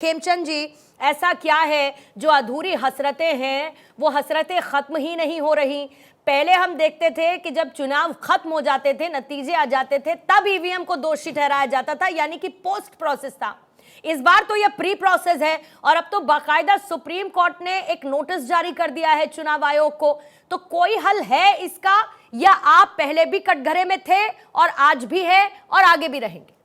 खेमचंद जी, ऐसा क्या है जो अधूरी हसरतें हैं वो हसरतें खत्म ही नहीं हो रही। पहले हम देखते थे कि जब चुनाव खत्म हो जाते थे, नतीजे आ जाते थे, तब ईवीएम को दोषी ठहराया जाता था, यानी कि पोस्ट प्रोसेस था। इस बार तो यह प्री प्रोसेस है और अब तो बाकायदा सुप्रीम कोर्ट ने एक नोटिस जारी कर दिया है चुनाव आयोग को। तो कोई हल है इसका, या आप पहले भी कटघरे में थे और आज भी है और आगे भी रहेंगे?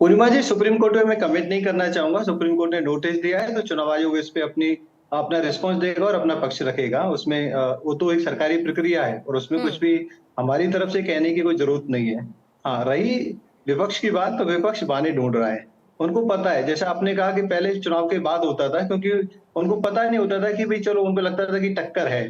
पूर्णिमा जी, सुप्रीम कोर्ट में मैं कमेंट नहीं करना चाहूंगा। सुप्रीम कोर्ट ने नोटिस दिया है तो चुनाव आयोग इस पे अपना रिस्पॉन्स देगा और अपना पक्ष रखेगा। उसमें वो तो एक सरकारी प्रक्रिया है और उसमें कुछ भी हमारी तरफ से कहने की कोई जरूरत नहीं है। हाँ, रही विपक्ष की बात, तो विपक्ष बहाने ढूंढ रहा है। उनको पता है, जैसा आपने कहा कि पहले चुनाव के बाद होता था, क्योंकि उनको पता नहीं होता था कि भाई चलो, उनको लगता था कि टक्कर है,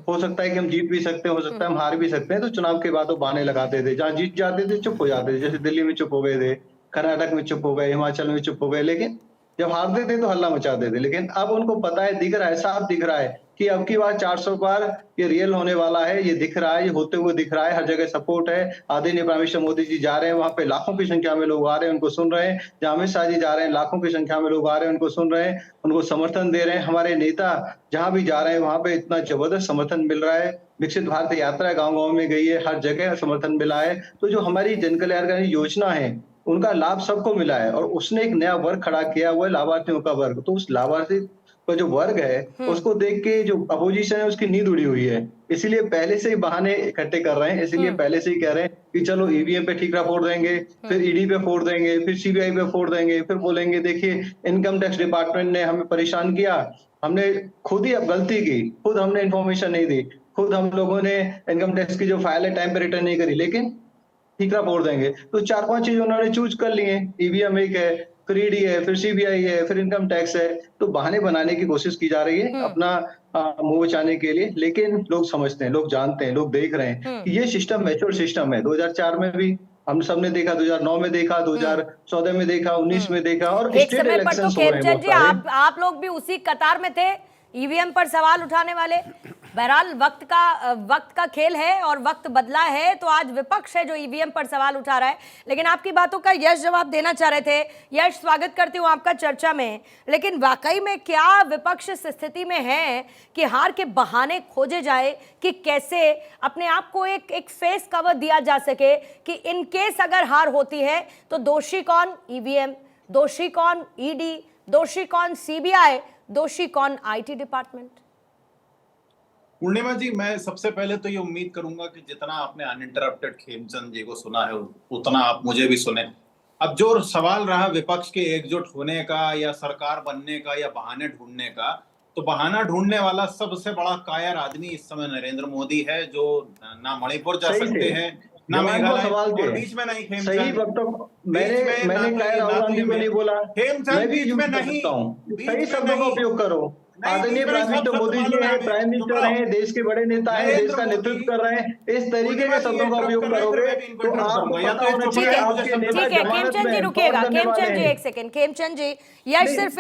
हो सकता है कि हम जीत भी सकते हैं, हो सकता है हम हार भी सकते हैं, तो चुनाव के बाद वो बहाने लगाते थे। जहां जीत जाते थे चुप हो जाते थे, जैसे दिल्ली में चुप हो गए थे, कर्नाटक में चुप हो गए, हिमाचल में चुप हो गए, लेकिन जब हारते थे तो हल्ला मचाते थे। लेकिन अब उनको पता है, दिख रहा है, साफ दिख रहा है कि अब की बार 400 पार ये रियल होने वाला है। ये दिख रहा है, ये होते हुए दिख रहा है। हर जगह सपोर्ट है। आदरणीय प्राइम मिनिस्टर मोदी जी जा रहे हैं, वहां पे लाखों की संख्या में लोग आ रहे हैं, उनको सुन रहे हैं। जहां अमित शाह जी जा रहे हैं, लाखों की संख्या में लोग आ रहे हैं, उनको सुन रहे हैं, उनको समर्थन दे रहे हैं। हमारे नेता जहां भी जा रहे हैं वहां पे इतना जबरदस्त समर्थन मिल रहा है। विकसित भारत यात्रा गाँव-गाँव में गई है, हर जगह समर्थन मिला है। तो जो हमारी जन कल्याणकारी योजना है, उनका लाभ सबको मिला है और उसने एक नया वर्ग खड़ा किया हुआ है, लाभार्थियों का वर्ग। तो उस लाभार्थी का जो वर्ग है, उसको देख के जो अपोजिशन है उसकी नींद उड़ी हुई है। इसीलिए पहले से ही बहाने इकट्ठे कर रहे हैं, इसीलिए पहले से ही कह रहे हैं कि चलो ईवीएम पे ठीकरा फोड़ देंगे, फिर ईडी पे फोड़ देंगे, फिर सीबीआई पे फोड़ देंगे, फिर बोलेंगे देखिए इनकम टैक्स डिपार्टमेंट ने हमें परेशान किया, हमने खुद ही अब गलती की, खुद हमने इन्फॉर्मेशन नहीं दी, खुद हम लोगों ने इनकम टैक्स की जो फाइल है टाइम पे रिटर्न नहीं करी, लेकिन ठीकरा फोड़ देंगे। तो 4-5 चीज उन्होंने चूज कर ली है। ईवीएम एक है, फिर ईडी है, फिर सीबीआई है, फिर इनकम टैक्स है। तो बहाने बनाने की कोशिश की जा रही है अपना मुंह बचाने के लिए। लेकिन लोग समझते हैं, लोग जानते हैं, लोग देख रहे हैं कि ये सिस्टम मैच्योर सिस्टम है। 2004 में भी हम सबने देखा, 2009 में देखा, 2014 में देखा, 19 में देखा, और एक स्टेट समय पर तो इलेक्शंस हो रहे हैं खेमचंद बहुत जी सारे। आप लोग भी उसी कतार में थे, ईवीएम पर सवाल उठाने वाले। बहरहाल वक्त का खेल है और वक्त बदला है, तो आज विपक्ष है जो ईवीएम पर सवाल उठा रहा है। लेकिन आपकी बातों का यश जवाब देना चाह रहे थे। यश, स्वागत करती हूँ आपका चर्चा में। लेकिन वाकई में क्या विपक्ष इस स्थिति में है कि हार के बहाने खोजे जाए कि कैसे अपने आप को एक फेस कवर दिया जा सके कि इन केस अगर हार होती है तो दोषी कौन? ईवीएम। दोषी कौन? ईडी। दोषी कौन? सीबीआई। दोषी कौन? IT department. पूर्णिमा जी, मैं सबसे पहले तो ये उम्मीद करूंगा कि जितना आपने अनइंटरप्टेड खेमचंद जी को सुना है उतना आप मुझे भी सुने। अब जो सवाल रहा विपक्ष के एकजुट होने का या सरकार बनने का या बहाने ढूंढने का, तो बहाना ढूंढने वाला सबसे बड़ा कायर आदमी इस समय नरेंद्र मोदी है, जो ना मणिपुर जा सकते हैं, ना मेघालय, और बीच में नहीं खेमचंद। मैंने राहुल गांधी को नहीं बोला, मैं भी यूज कर सकता हूँ। सही शब्दों का उपयोग करो। आदरणीय प्राइम मिनिस्टर मोदी जी हैं, प्राइम मिनिस्टर हैं, देश के बड़े नेता हैं, देश का नेतृत्व कर रहे हैं। इस तरीके के शब्दों का उपयोग करोगे तो आपको पता होना चाहिए आपके नेता जमानत में। रुकिएगा खेमचंद जी, एक सेकंड। खेमचंद जी, यश सिर्फ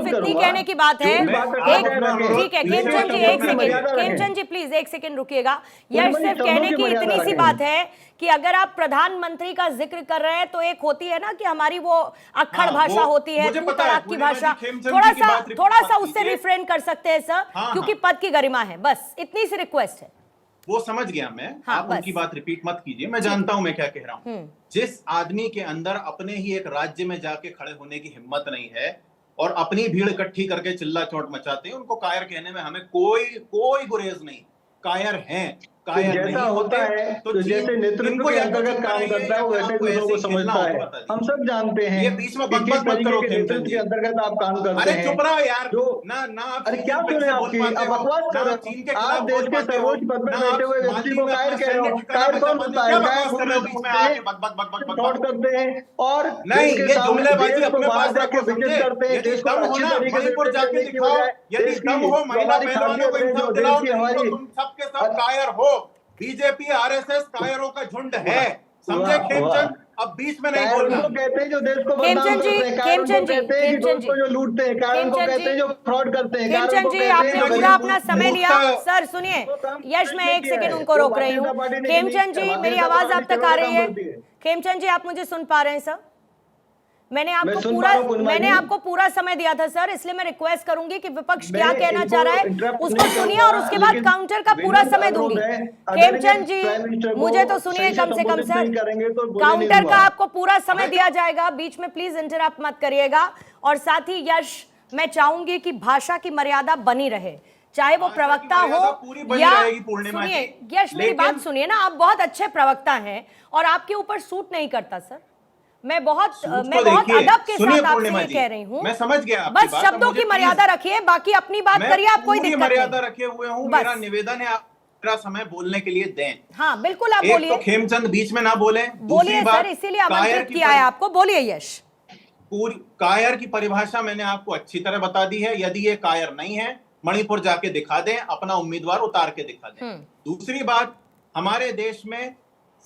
इतनी कहने की बात है। ठीक है खेमचंद जी, एक सेकंड। खेमचंद जी प्लीज एक सेकंड रुकिएगा। यश सिर्फ कहने की इतनी सी बात है कि अगर आप प्रधानमंत्री का जिक्र कर रहे हैं तो एक होती है ना कि हमारी वो अक्खड़ भाषा होती है, तड़ाक की भाषा, थोड़ा सा उससे रिफ्रेन कर सकते हैं सर, क्योंकि पद की गरिमा है। बस इतनी सी रिक्वेस्ट है। वो समझ गया मैं। आप उनकी बात रिपीट मत कीजिए, मैं जानता हूं मैं क्या कह रहा हूं। जिस आदमी के अंदर अपने ही एक राज्य में जाके खड़े होने की हिम्मत नहीं है और अपनी भीड़ इकट्ठी करके चिल्ला चोट मचाते हैं, उनको कायर कहने में हमें कोई गुरेज नहीं। कायर हैं, कायर जैसा नहीं होता है तो जैसे नेतृत्व के अंतर्गत काम करता है वैसे दूसरों को समझता है। हम सब जानते हैं ये बीच में कि किस तरीके के नेतृत्व के अंतर्गत आप काम करते हैं। अरे चुप रहो यार, जो ना अरे क्या सुने आपकी, आप बकवास कर रहे हो। आप देश के सर्वोच्च पद पर बैठे हुए व्यक्ति को कायर कह रहे हो। कायर कौन होता है? फ्रॉड करते हैं और नहीं, ये जुमलेबाजी अपने पास जाके विजिट करते हैं। देश को अच्छी तरीके से जाके दिखाओ। यदि दम हो महिला पहलवानों को इंसाफ दिलाओ, नहीं तो तुम सबके सब कायर हो। बीजेपी आरएसएस कायरों का झुंड है, समझे खेमचंद? अब बीच में नहीं बोलना। कहते हैं जो देश को बदनाम करते हैं, कायर उनको कहते हैं कि देश को जो लूटते हैं, कायर उनको कहते हैं जो फ्रॉड करते हैं। खेमचंद जी, आपने पूरा अपना समय लिया। सर सुनिए, यश मैं एक सेकंड उनको रोक रही हूँ। खेमचंद जी, मेरी आवाज आप तक आ रही है? खेमचंद जी, आप मुझे सुन पा रहे हैं सर? मैंने मैं सुन पा रहा हूं पूर्णिमा मैंने जी। आपको पूरा समय दिया था सर, इसलिए मैं रिक्वेस्ट करूंगी कि विपक्ष क्या मैं कहना इनको चाह रहा है interrupt उसको नहीं सुनिए करूंगा, और उसके बाद लेकिन काउंटर का पूरा विनम्र समय दूंगी। अनुरोध है, अगर ये खेमचंद प्राइम मिनिस्टर जी को मुझे तो सुनिए सही से कम से कम संबोधित सर, नहीं करेंगे तो बोलने नहीं काउंटर का दूंगा। आपको पूरा समय दिया जाएगा, बीच में प्लीज इंटरप्ट मत करिएगा। और साथ ही यश, मैं चाहूंगी कि भाषा की मर्यादा बनी रहे, चाहे वो भाषा की प्रवक्ता मर्यादा हो पूरी बनी या रहेगी पूर्णिमा सुनिए जी। यश मेरी लेकिन- बात सुनिए ना, आप बहुत अच्छे प्रवक्ता हैं और आपके ऊपर सूट नहीं करता सर। मैं बहुत देखिए, अदब के सुनिए साथ आपसे पूर्णिमा ये जी, कह रही हूँ, मैं समझ गया आपकी बस बात, शब्दों अब मुझे की मर्यादा रखिए, बाकी अपनी बात करिए, आप कोई पूरी दिक्कत मर्यादा नहीं। रखे हुए हूँ। बस। मेरा निवेदन है आप मेरा समय बोलने के लिए दें। हाँ बिल्कुल, आप एक बोलिए तो खेमचंद बीच में ना बोले, बोलिए दूसरी बात सर, इसीलिए कायर आमंत्रित की किया है आपको, बोलिए यश। पूरी कायर की परिभाषा मैंने आपको अच्छी तरह बता दी है। यदि ये कायर नहीं है, मणिपुर जाके दिखा दें, अपना उम्मीदवार उतार के दिखा दें। दूसरी बात, हमारे देश में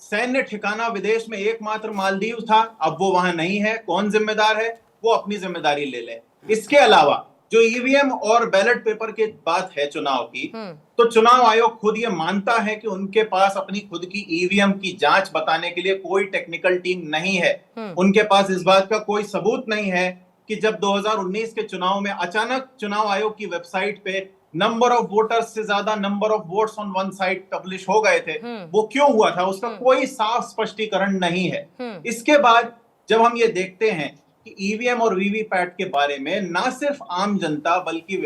सैन्य ठिकाना विदेश में एकमात्र मालदीव था, अब वो वहां नहीं है। कौन जिम्मेदार है? वो अपनी जिम्मेदारी ले ले। इसके अलावा जो ईवीएम और बैलेट पेपर की बात है चुनाव की, तो चुनाव आयोग खुद ये मानता है कि उनके पास अपनी खुद की ईवीएम की जांच बताने के लिए कोई टेक्निकल टीम नहीं है। उनके पास इस बात का कोई सबूत नहीं है कि जब 2019 के चुनाव में अचानक चुनाव आयोग की वेबसाइट पे नंबर ऑफ वोटर्स से ज्यादा number of votes on one side publish हो गए थे, वो क्यों हुआ था, उसका कोई साफ स्पष्टीकरण नहीं है। इसके बाद जब हम ये देखते हैं कि ईवीएम और वीवीपैट के बारे में ना सिर्फ आम जनता बल्कि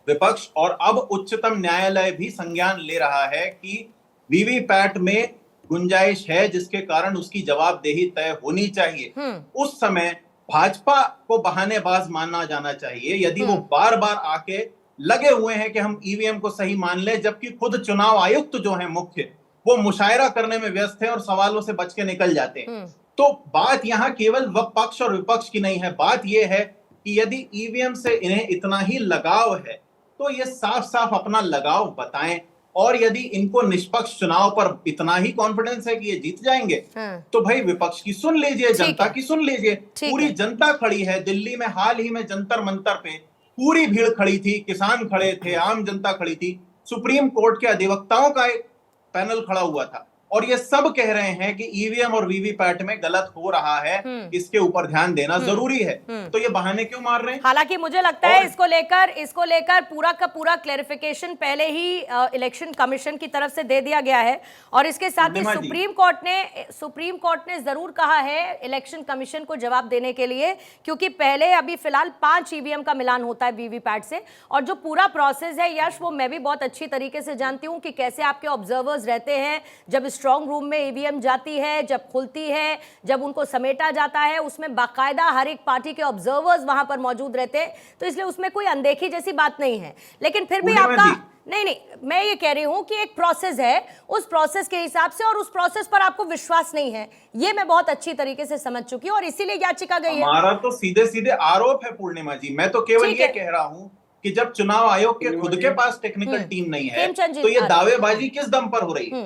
विपक्ष और अब उच्चतम न्यायालय भी संज्ञान ले रहा है कि वीवीपैट में गुंजाइश है जिसके कारण उसकी जवाबदेही तय होनी चाहिए, उस समय भाजपा को बहानेबाज माना जाना चाहिए यदि वो बार बार आके लगे हुए हैं कि हम ईवीएम को सही मान ले, जबकि खुद चुनाव आयुक्त जो है मुख्य, वो मुशायरा करने में व्यस्त है और सवालों से बच के निकल जाते हैं। तो बात यहाँ केवल पक्ष और विपक्ष की नहीं है, बात यह है कि यदि ईवीएम से इन्हें इतना ही लगाव है तो ये साफ साफ अपना लगाव बताएं, और यदि इनको निष्पक्ष चुनाव पर इतना ही कॉन्फिडेंस है कि ये जीत जाएंगे, तो भाई विपक्ष की सुन लीजिए, जनता की सुन लीजिए। पूरी जनता खड़ी है दिल्ली में, हाल ही में जंतर मंतर पे पूरी भीड़ खड़ी थी, किसान खड़े थे, आम जनता खड़ी थी, सुप्रीम कोर्ट के अधिवक्ताओं का एक पैनल खड़ा हुआ था, और ये सब कह रहे हैं कि ईवीएम और वीवीपैट में गलत हो रहा है, इसके ऊपर ध्यान देना जरूरी है। तो ये बहाने क्यों मार रहे हैं? हालांकि मुझे लगता है इसको लेकर पूरा का पूरा क्लेरिफिकेशन पहले ही इलेक्शन कमीशन की तरफ से दे दिया गया है, और इसके साथ ही सुप्रीम कोर्ट ने जरूर कहा है इलेक्शन कमीशन को जवाब देने के लिए, क्योंकि पहले अभी फिलहाल 5 ईवीएम का मिलान होता है वीवीपैट से, और जो पूरा प्रोसेस है यश, वो मैं भी बहुत अच्छी तरीके से जानती हूँ कि कैसे आपके ऑब्जर्वर्स रहते हैं जब स्ट्रांग रूम में ईवीएम जाती है, जब खुलती है, जब उनको समेटा जाता है, उसमें बाकायदा हर एक पार्टी के ऑब्जर्वर्स वहां पर मौजूद रहते हैं, तो इसलिए उसमें कोई अनदेखी जैसी बात नहीं है। लेकिन फिर भी आपका नहीं, मैं ये कह रही हूं कि एक प्रोसेस है, उस प्रोसेस के हिसाब से, और उस प्रोसेस पर आपको विश्वास नहीं है, ये मैं बहुत अच्छी तरीके से समझ चुकी हूं, और इसीलिए याचिका गई है। हमारा तो सीधे सीधे आरोप है पूर्णिमा जी, मैं तो केवल ये कह रहा हूं कि जब चुनाव आयोग के खुद के पास टेक्निकल टीम नहीं है, तो ये दावेबाजी किस दम पर हो रही है?